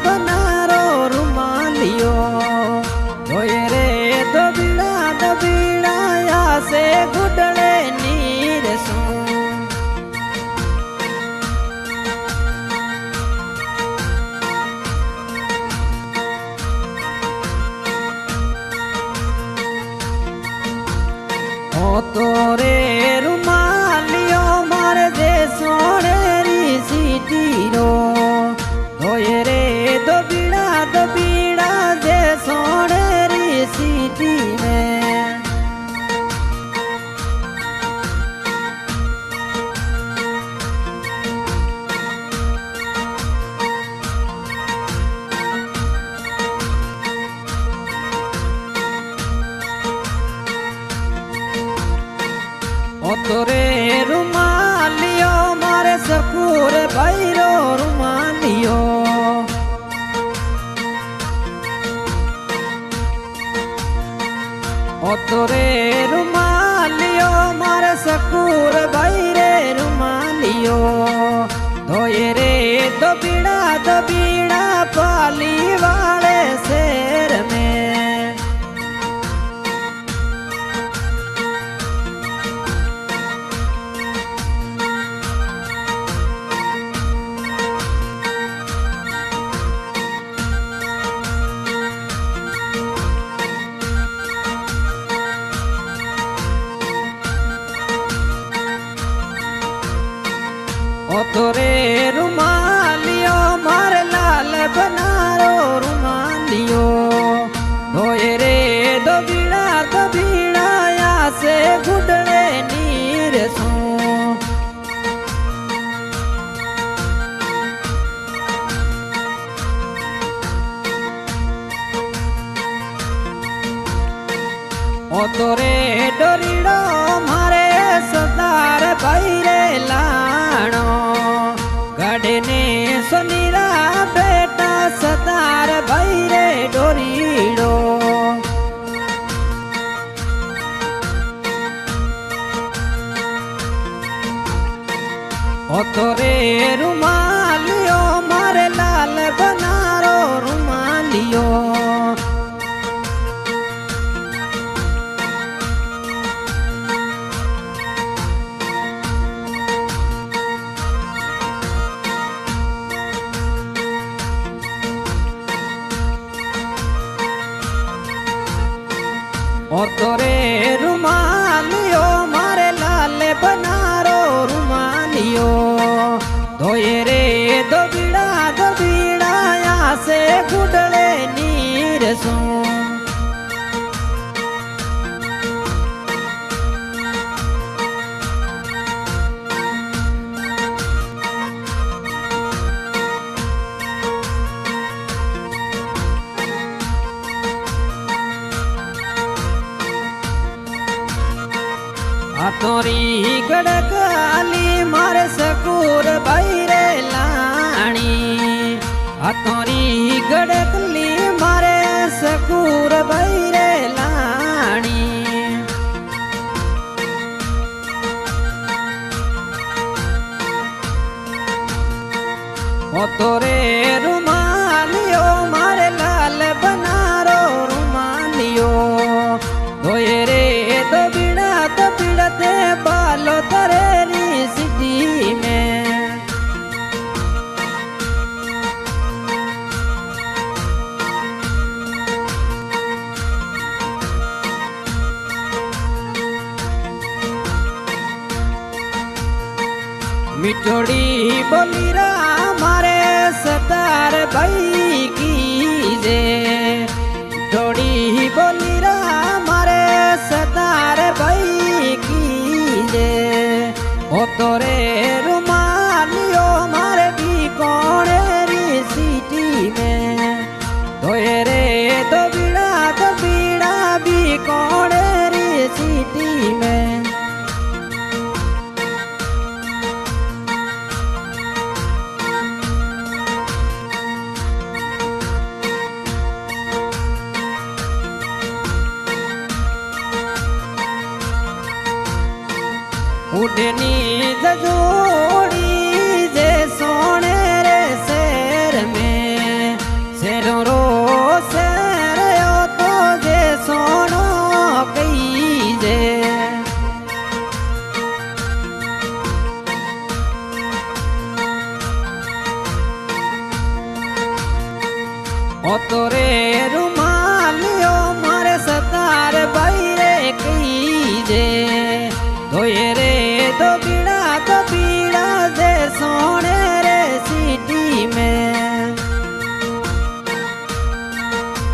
बनारो रुमालियो धोए रे दबीड़ा से गुडले नीर सो तोरे रुमालियो मारे दे सोने री सीटीरो धोए रे दबीड़ा दे सोने री सीटी में तोरे रुमालियो मारे सकूर भैरो रुमालियो तोरे रुमालियो मारे सकूर भैरे रुमालियो धोए रे दबीड़ा पाली वाले शेर में तोरे रुमालियो मारे लाल बनारो रुमालियो धोए रे दबीड़ा से गुडले नीर सो तोरे डोरीड़ो मारे सदार भैरे लाणो गढ़ने सुनीरा बेटा सदार भैरे डोरीड़ो तोरे रुमालियो मारे लाल बनारो रुमालियो तोरे रुमालियो मारे लाल बनारो रुमालियो धोए रे दबीड़ा से गुडले नीर सो तोरी गड़काली मारे सकूर भैरे लाणी तोरी गड़कली मारे सकूर भैरे लाणी तोरे रुमालियो मारे लाल बनारो रुमालियो धोए रे दबीड़ा दे बालो तरेरी सिटी में मिठोड़ी बोलीरा मारे सतार भाई की जे मिठोड़ी बोलीरा मारे सतार भाई की जे तोरे रुमालियो मारे भी कोने री सीटी में धोए रे दबीड़ा भी कोने री सीटी में उड़नी जोड़ी जे सोने रे शहर में તો